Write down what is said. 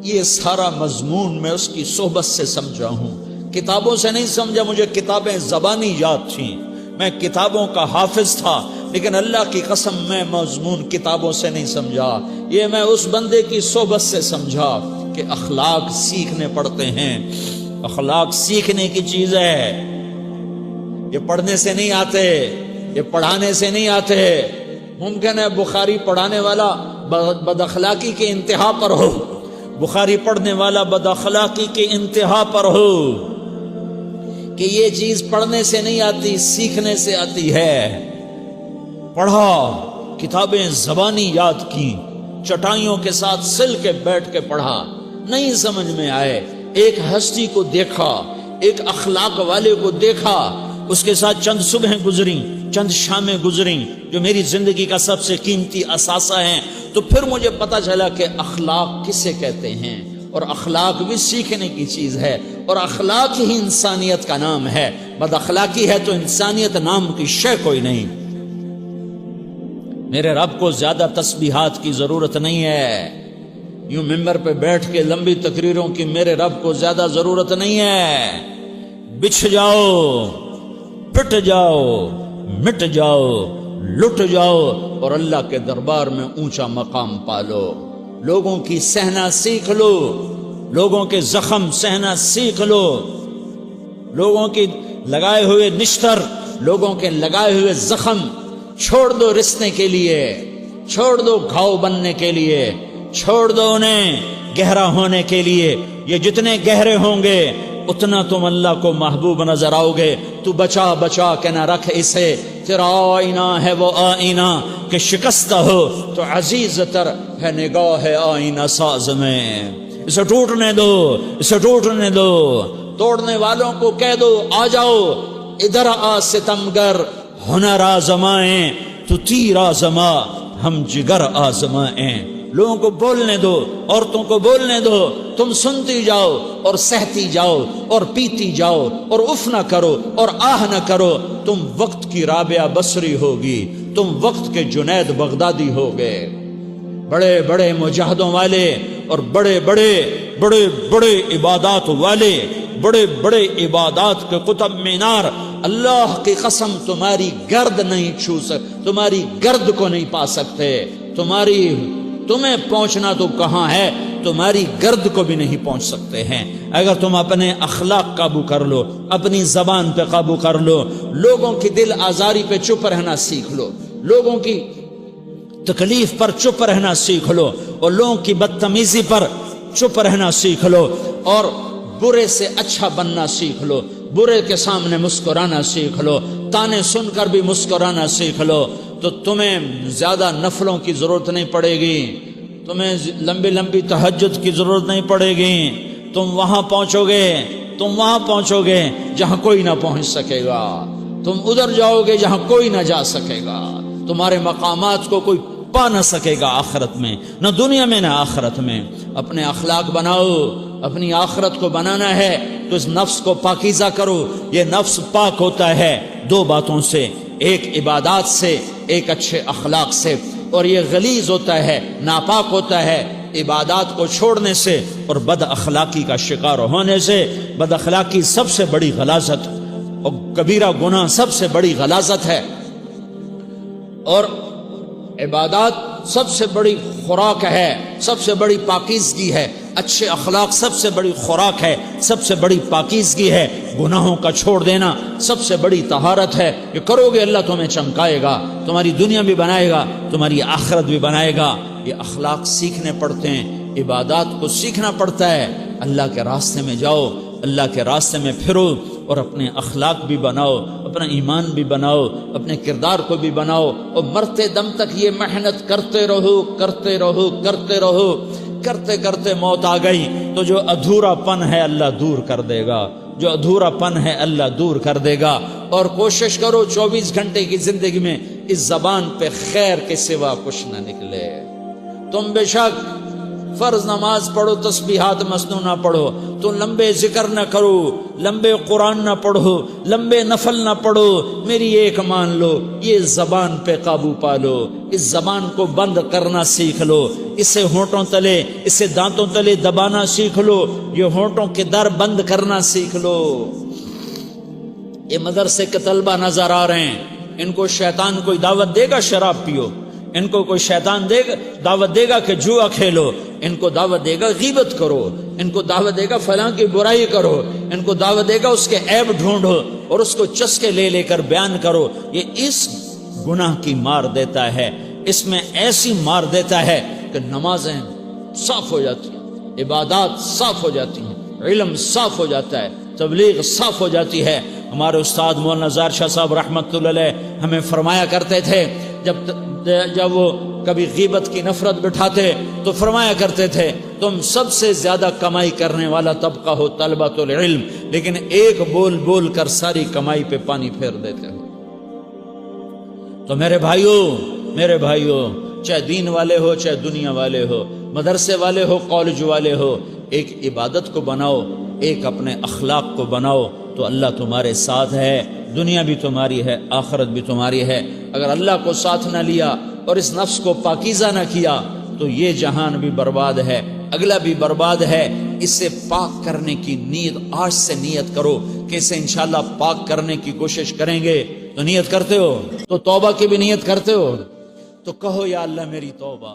یہ سارا مضمون میں اس کی صحبت سے سمجھا ہوں، کتابوں سے نہیں سمجھا۔ مجھے کتابیں زبانی یاد تھیں، میں کتابوں کا حافظ تھا، لیکن اللہ کی قسم میں مضمون کتابوں سے نہیں سمجھا، یہ میں اس بندے کی صحبت سے سمجھا کہ اخلاق سیکھنے پڑتے ہیں۔ اخلاق سیکھنے کی چیز ہے، یہ پڑھنے سے نہیں آتے، یہ پڑھانے سے نہیں آتے۔ ممکن ہے بخاری پڑھانے والا بد اخلاقی کے انتہا پر ہو، بخاری پڑھنے والا بد اخلاقی کے انتہا پر ہو، کہ یہ چیز پڑھنے سے نہیں آتی، سیکھنے سے آتی ہے۔ پڑھا، کتابیں زبانی یاد کی، چٹائیوں کے ساتھ سل کے بیٹھ کے پڑھا، نہیں سمجھ میں آئے، ایک ہستی کو دیکھا، ایک اخلاق والے کو دیکھا، اس کے ساتھ چند صبحیں گزریں، چند شامیں گزریں جو میری زندگی کا سب سے قیمتی اثاثہ ہیں، تو پھر مجھے پتا چلا کہ اخلاق کسے کہتے ہیں، اور اخلاق بھی سیکھنے کی چیز ہے، اور اخلاق ہی انسانیت کا نام ہے۔ بد اخلاقی ہے تو انسانیت نام کی شے کوئی نہیں۔ میرے رب کو زیادہ تسبیحات کی ضرورت نہیں ہے، یوں ممبر پہ بیٹھ کے لمبی تقریروں کی میرے رب کو زیادہ ضرورت نہیں ہے۔ بچھ جاؤ، پٹ جاؤ، مٹ جاؤ، لٹ جاؤ، اور اللہ کے دربار میں اونچا مقام پالو۔ لوگوں کی سہنا سیکھ لو، لوگوں کے زخم سہنا سیکھ لو، لوگوں کی لگائے ہوئے نشتر، لوگوں کے لگائے ہوئے زخم چھوڑ دو رسنے کے لیے، چھوڑ دو گھاؤ بننے کے لیے، چھوڑ دو انہیں گہرا ہونے کے لیے۔ یہ جتنے گہرے ہوں گے اتنا تم اللہ کو محبوب نظر آؤ گے۔ تو بچا بچا کے نہ رکھ اسے، تیرا آئینہ ہے وہ آئینہ کہ شکستہ ہو تو عزیز تر ہے نگاہ آئینہ ساز میں۔ اسے ٹوٹنے دو، اسے ٹوٹنے دو، توڑنے والوں کو کہہ دو آ جاؤ ادھر آ ستمگر، ہنر آزمائیں تو تیر آزما، ہم جگر آزمائیں۔ لوگوں کو بولنے دو، عورتوں کو بولنے دو، تم سنتی جاؤ اور سہتی جاؤ اور پیتی جاؤ اور اف نہ کرو اور آہ نہ کرو۔ تم وقت کی رابعہ بصری ہوگی، تم وقت کے جنید بغدادی ہوگے۔ بڑے بڑے مجاہدوں والے اور بڑے بڑے بڑے بڑے عبادات والے، بڑے بڑے عبادات کے قطب مینار، اللہ کی قسم تمہاری گرد نہیں چھو سکتے، تمہاری گرد کو نہیں پا سکتے۔ تمہیں پہنچنا تو کہاں ہے، تمہاری گرد کو بھی نہیں پہنچ سکتے ہیں۔ اگر تم اپنے اخلاق قابو کر لو، اپنی زبان پہ قابو کر لو، لوگوں کی دل آزاری پہ چپ رہنا سیکھ لو، لوگوں کی تکلیف پر چپ رہنا سیکھ لو، اور لوگوں کی بدتمیزی پر چپ رہنا سیکھ لو، اور برے سے اچھا بننا سیکھ لو، برے کے سامنے مسکرانا سیکھ لو، تانے سن کر بھی مسکرانا سیکھ لو، تو تمہیں زیادہ نفلوں کی ضرورت نہیں پڑے گی، تمہیں لمبی لمبی تہجد کی ضرورت نہیں پڑے گی۔ تم وہاں پہنچو گے، تم وہاں پہنچو گے جہاں کوئی نہ پہنچ سکے گا، تم ادھر جاؤ گے جہاں کوئی نہ جا سکے گا، تمہارے مقامات کو کوئی پا نہ سکے گا آخرت میں، نہ دنیا میں نہ آخرت میں۔ اپنے اخلاق بناؤ، اپنی آخرت کو بنانا ہے تو اس نفس کو پاکیزہ کرو۔ یہ نفس پاک ہوتا ہے دو باتوں سے، ایک عبادات سے، ایک اچھے اخلاق سے، اور یہ غلیظ ہوتا ہے، ناپاک ہوتا ہے عبادات کو چھوڑنے سے اور بد اخلاقی کا شکار ہونے سے۔ بد اخلاقی سب سے بڑی غلاظت اور کبیرہ گناہ سب سے بڑی غلاظت ہے، اور عبادات سب سے بڑی خوراک ہے، سب سے بڑی پاکیزگی ہے۔ اچھے اخلاق سب سے بڑی خوراک ہے، سب سے بڑی پاکیزگی ہے۔ گناہوں کا چھوڑ دینا سب سے بڑی طہارت ہے۔ یہ کرو گے اللہ تمہیں چمکائے گا، تمہاری دنیا بھی بنائے گا، تمہاری آخرت بھی بنائے گا۔ یہ اخلاق سیکھنے پڑتے ہیں، عبادات کو سیکھنا پڑتا ہے۔ اللہ کے راستے میں جاؤ، اللہ کے راستے میں پھرو، اور اپنے اخلاق بھی بناؤ، اپنا ایمان بھی بناؤ، اپنے کردار کو بھی بناؤ، اور مرتے دم تک یہ محنت کرتے رہو، کرتے رہو، کرتے رہو۔ کرتے کرتے موت آ گئی تو جو ادھورا پن ہے اللہ دور کر دے گا، جو ادھورا پن ہے اللہ دور کر دے گا۔ اور کوشش کرو 24 گھنٹے کی زندگی میں اس زبان پہ خیر کے سوا کچھ نہ نکلے۔ تم بے شک فرض نماز پڑھو، تسبیحات مسنونہ پڑھو، تو لمبے ذکر نہ کرو، لمبے قرآن نہ پڑھو، لمبے نفل نہ پڑھو، میری ایک مان لو، یہ زبان پہ قابو پا لو، اس زبان کو بند کرنا سیکھ لو، اسے ہونٹوں تلے، اسے دانتوں تلے دبانا سیکھ لو، یہ ہونٹوں کے در بند کرنا سیکھ لو۔ یہ مدرسے کے طلبہ نظر آ رہے ہیں، ان کو شیطان کوئی دعوت دے گا شراب پیو، ان کو کوئی شیطان دعوت دے گا کہ جوا کھیلو، ان کو دعوت دے گا غیبت کرو، ان کو دعوت دے گا فلاں کی برائی کرو، ان کو دعوت دے گا اس کے عیب ڈھونڈو اور اس کو چسکے لے لے کر بیان کرو۔ یہ اس گناہ کی مار دیتا ہے، اس میں ایسی مار دیتا ہے کہ نمازیں صاف ہو جاتی ہیں، عبادات صاف ہو جاتی ہیں، علم صاف ہو جاتا ہے، تبلیغ صاف ہو جاتی ہے۔ ہمارے استاد مولانا زار شاہ صاحب رحمۃ اللہ علیہ ہمیں فرمایا کرتے تھے، جب وہ کبھی غیبت کی نفرت بٹھاتے تو فرمایا کرتے تھے تم سب سے زیادہ کمائی کرنے والا طبقہ ہو طلبۃ العلم، لیکن ایک بول بول کر ساری کمائی پہ پانی پھیر دیتے ہو۔ تو میرے بھائیوں چاہے دین والے ہو چاہے دنیا والے ہو، مدرسے والے ہو کالج والے ہو، ایک عبادت کو بناؤ، ایک اپنے اخلاق کو بناؤ، تو اللہ تمہارے ساتھ ہے، دنیا بھی تمہاری ہے، آخرت بھی تمہاری ہے۔ اگر اللہ کو ساتھ نہ لیا اور اس نفس کو پاکیزہ نہ کیا تو یہ جہان بھی برباد ہے، اگلا بھی برباد ہے۔ اسے پاک کرنے کی نیت آج سے نیت کرو کہ اسے انشاءاللہ پاک کرنے کی کوشش کریں گے۔ تو نیت کرتے ہو تو توبہ کی بھی نیت کرتے ہو، تو کہو یا اللہ میری توبہ۔